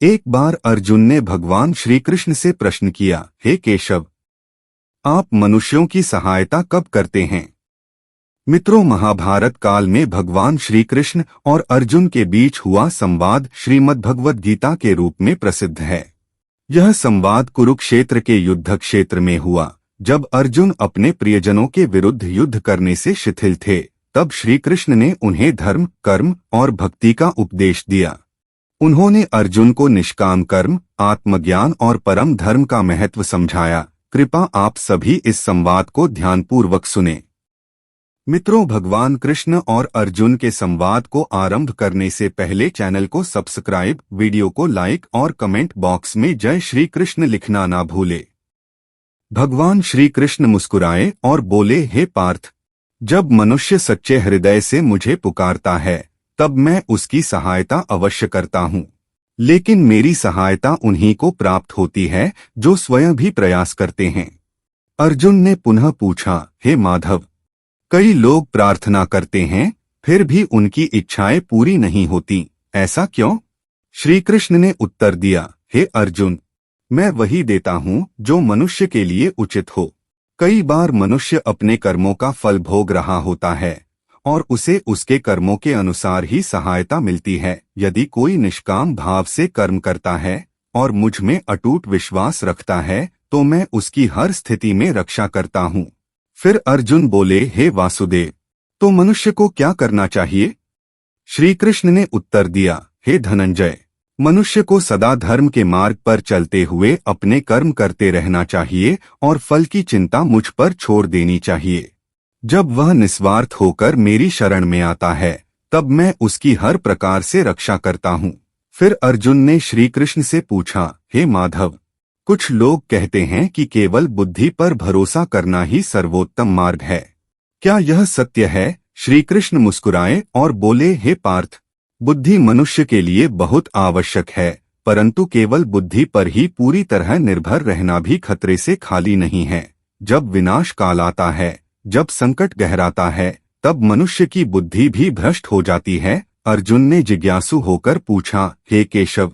एक बार अर्जुन ने भगवान श्री कृष्ण से प्रश्न किया, हे केशव, आप मनुष्यों की सहायता कब करते हैं? मित्रों, महाभारत काल में भगवान श्री कृष्ण और अर्जुन के बीच हुआ संवाद श्रीमद्भगवद गीता के रूप में प्रसिद्ध है। यह संवाद कुरुक्षेत्र के युद्ध क्षेत्र में हुआ। जब अर्जुन अपने प्रियजनों के विरुद्ध युद्ध करने से शिथिल थे, तब श्री कृष्ण ने उन्हें धर्म, कर्म और भक्ति का उपदेश दिया। उन्होंने अर्जुन को निष्काम कर्म, आत्मज्ञान और परम धर्म का महत्व समझाया। कृपा आप सभी इस संवाद को ध्यानपूर्वक सुने। मित्रों, भगवान कृष्ण और अर्जुन के संवाद को आरंभ करने से पहले चैनल को सब्सक्राइब, वीडियो को लाइक और कमेंट बॉक्स में जय श्री कृष्ण लिखना ना भूले। भगवान श्री कृष्ण मुस्कुराए और बोले, हे पार्थ, जब मनुष्य सच्चे हृदय से मुझे पुकारता है, तब मैं उसकी सहायता अवश्य करता हूँ। लेकिन मेरी सहायता उन्हीं को प्राप्त होती है जो स्वयं भी प्रयास करते हैं। अर्जुन ने पुनः पूछा, हे माधव, कई लोग प्रार्थना करते हैं, फिर भी उनकी इच्छाएं पूरी नहीं होती, ऐसा क्यों? श्री कृष्ण ने उत्तर दिया, हे अर्जुन, मैं वही देता हूँ जो मनुष्य के लिए उचित हो। कई बार मनुष्य अपने कर्मों का फल भोग रहा होता है और उसे उसके कर्मों के अनुसार ही सहायता मिलती है। यदि कोई निष्काम भाव से कर्म करता है और मुझ में अटूट विश्वास रखता है, तो मैं उसकी हर स्थिति में रक्षा करता हूँ। फिर अर्जुन बोले, हे वासुदेव, तो मनुष्य को क्या करना चाहिए? श्री कृष्ण ने उत्तर दिया, हे धनंजय, मनुष्य को सदा धर्म के मार्ग पर चलते हुए अपने कर्म करते रहना चाहिए और फल की चिंता मुझ पर छोड़ देनी चाहिए। जब वह निस्वार्थ होकर मेरी शरण में आता है, तब मैं उसकी हर प्रकार से रक्षा करता हूँ। फिर अर्जुन ने श्री कृष्ण से पूछा, हे माधव, कुछ लोग कहते हैं कि केवल बुद्धि पर भरोसा करना ही सर्वोत्तम मार्ग है। क्या यह सत्य है? श्री कृष्ण मुस्कुराए और बोले, हे पार्थ, बुद्धि मनुष्य के लिए बहुत आवश्यक है, परंतु केवल बुद्धि पर ही पूरी तरह निर्भर रहना भी खतरे से खाली नहीं है। जब विनाश काल आता है, जब संकट गहराता है, तब मनुष्य की बुद्धि भी भ्रष्ट हो जाती है। अर्जुन ने जिज्ञासु होकर पूछा, हे केशव,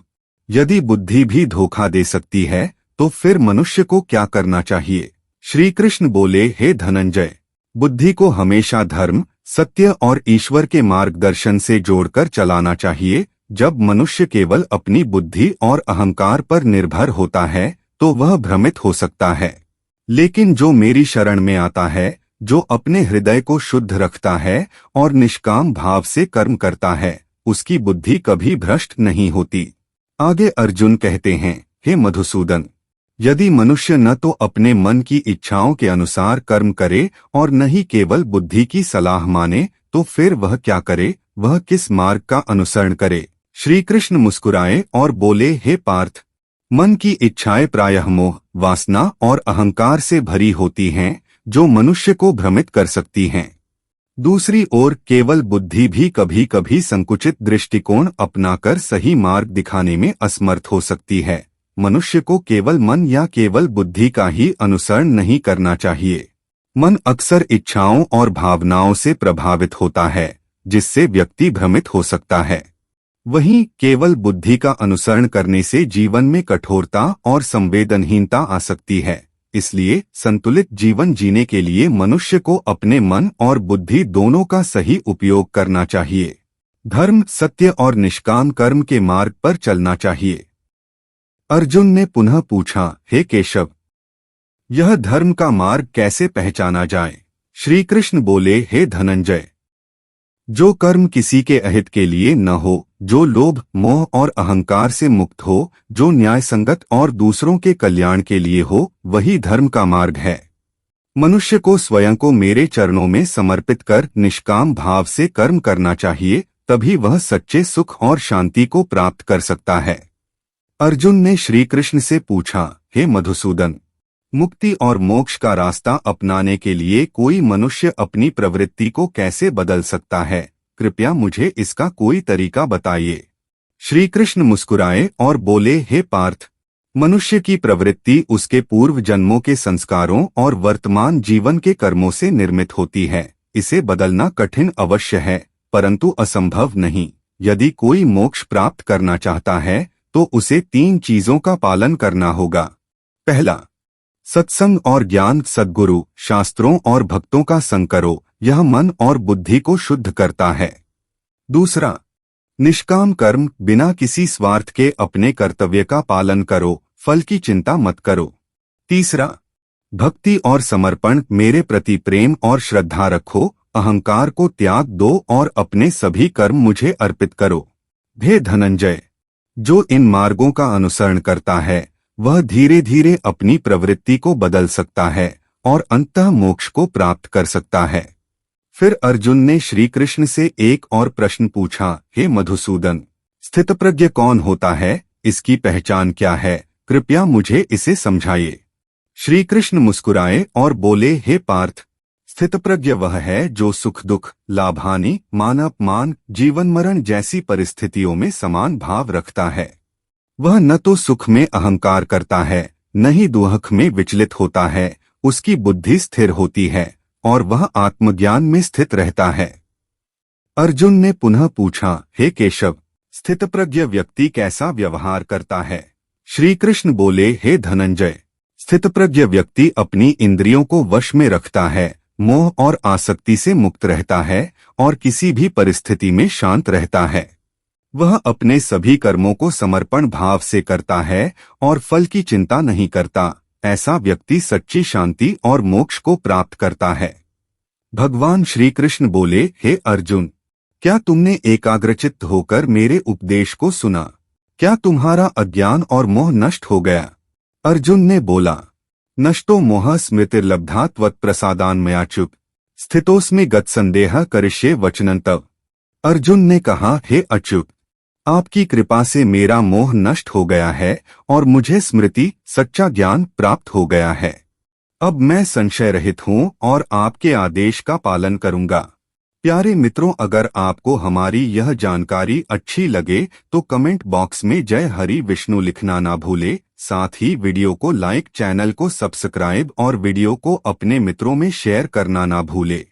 यदि बुद्धि भी धोखा दे सकती है, तो फिर मनुष्य को क्या करना चाहिए? श्री कृष्ण बोले, हे धनंजय, बुद्धि को हमेशा धर्म, सत्य और ईश्वर के मार्गदर्शन से जोड़कर चलाना चाहिए। जब मनुष्य केवल अपनी बुद्धि और अहंकार पर निर्भर होता है, तो वह भ्रमित हो सकता है। लेकिन जो मेरी शरण में आता है, जो अपने हृदय को शुद्ध रखता है और निष्काम भाव से कर्म करता है, उसकी बुद्धि कभी भ्रष्ट नहीं होती। आगे अर्जुन कहते हैं, हे मधुसूदन, यदि मनुष्य न तो अपने मन की इच्छाओं के अनुसार कर्म करे और न ही केवल बुद्धि की सलाह माने, तो फिर वह क्या करे? वह किस मार्ग का अनुसरण करे? श्री कृष्ण मुस्कुराए और बोले, हे पार्थ, मन की इच्छाएं प्रायः मोह, वासना और अहंकार से भरी होती हैं, जो मनुष्य को भ्रमित कर सकती हैं। दूसरी ओर केवल बुद्धि भी कभी कभी संकुचित दृष्टिकोण अपनाकर सही मार्ग दिखाने में असमर्थ हो सकती है। मनुष्य को केवल मन या केवल बुद्धि का ही अनुसरण नहीं करना चाहिए। मन अक्सर इच्छाओं और भावनाओं से प्रभावित होता है, जिससे व्यक्ति भ्रमित हो सकता है। वहीं केवल बुद्धि का अनुसरण करने से जीवन में कठोरता और संवेदनहीनता आ सकती है। इसलिए संतुलित जीवन जीने के लिए मनुष्य को अपने मन और बुद्धि दोनों का सही उपयोग करना चाहिए। धर्म, सत्य और निष्काम कर्म के मार्ग पर चलना चाहिए। अर्जुन ने पुनः पूछा, हे केशव, यह धर्म का मार्ग कैसे पहचाना जाए? श्री कृष्ण बोले, हे धनंजय, जो कर्म किसी के अहित के लिए न हो, जो लोभ, मोह और अहंकार से मुक्त हो, जो न्याय संगत और दूसरों के कल्याण के लिए हो, वही धर्म का मार्ग है। मनुष्य को स्वयं को मेरे चरणों में समर्पित कर निष्काम भाव से कर्म करना चाहिए, तभी वह सच्चे सुख और शांति को प्राप्त कर सकता है। अर्जुन ने श्री कृष्ण से पूछा, हे मधुसूदन, मुक्ति और मोक्ष का रास्ता अपनाने के लिए कोई मनुष्य अपनी प्रवृत्ति को कैसे बदल सकता है? कृपया मुझे इसका कोई तरीका बताइए। श्री कृष्ण मुस्कुराए और बोले, हे पार्थ, मनुष्य की प्रवृत्ति उसके पूर्व जन्मों के संस्कारों और वर्तमान जीवन के कर्मों से निर्मित होती है। इसे बदलना कठिन अवश्य है, परंतु असंभव नहीं। यदि कोई मोक्ष प्राप्त करना चाहता है, तो उसे 3 चीजों का पालन करना होगा। पहला, सत्संग और ज्ञान, सद्गुरु, शास्त्रों और भक्तों का संग करो, यह मन और बुद्धि को शुद्ध करता है। दूसरा, निष्काम कर्म, बिना किसी स्वार्थ के अपने कर्तव्य का पालन करो, फल की चिंता मत करो। तीसरा, भक्ति और समर्पण, मेरे प्रति प्रेम और श्रद्धा रखो, अहंकार को त्याग दो और अपने सभी कर्म मुझे अर्पित करो। हे धनंजय, जो इन मार्गों का अनुसरण करता है वह धीरे धीरे अपनी प्रवृत्ति को बदल सकता है और अंततः मोक्ष को प्राप्त कर सकता है। फिर अर्जुन ने श्री कृष्ण से एक और प्रश्न पूछा, हे मधुसूदन, स्थितप्रज्ञ कौन होता है, इसकी पहचान क्या है, कृपया मुझे इसे समझाइए। श्री कृष्ण मुस्कुराए और बोले, हे पार्थ, स्थितप्रज्ञ वह है जो सुख दुख, लाभ हानि, मान अपमान, जीवन मरण जैसी परिस्थितियों में समान भाव रखता है। वह न तो सुख में अहंकार करता है, न ही दुख में विचलित होता है, उसकी बुद्धि स्थिर होती है और वह आत्मज्ञान में स्थित रहता है। अर्जुन ने पुनः पूछा, हे केशव, स्थितप्रज्ञ व्यक्ति कैसा व्यवहार करता है? श्री कृष्ण बोले, हे धनंजय, स्थितप्रज्ञ व्यक्ति अपनी इंद्रियों को वश में रखता है, मोह और आसक्ति से मुक्त रहता है और किसी भी परिस्थिति में शांत रहता है। वह अपने सभी कर्मों को समर्पण भाव से करता है और फल की चिंता नहीं करता। ऐसा व्यक्ति सच्ची शांति और मोक्ष को प्राप्त करता है। भगवान श्री कृष्ण बोले, हे अर्जुन, क्या तुमने एकाग्रचित्त होकर मेरे उपदेश को सुना? क्या तुम्हारा अज्ञान और मोह नष्ट हो गया? अर्जुन ने बोला, नष्टो मोह स्मृतिर्लब्धा त्वत्प्रसादान्मयाच्युत स्थितोस्मि गतसंदेह करिष्ये वचनं तव। अर्जुन ने कहा, हे अच्युत, आपकी कृपा से मेरा मोह नष्ट हो गया है और मुझे स्मृति, सच्चा ज्ञान प्राप्त हो गया है। अब मैं संशय रहित हूँ और आपके आदेश का पालन करूँगा। प्यारे मित्रों, अगर आपको हमारी यह जानकारी अच्छी लगे तो कमेंट बॉक्स में जय हरि विष्णु लिखना ना भूले। साथ ही वीडियो को लाइक, चैनल को सब्सक्राइब और वीडियो को अपने मित्रों में शेयर करना ना भूले।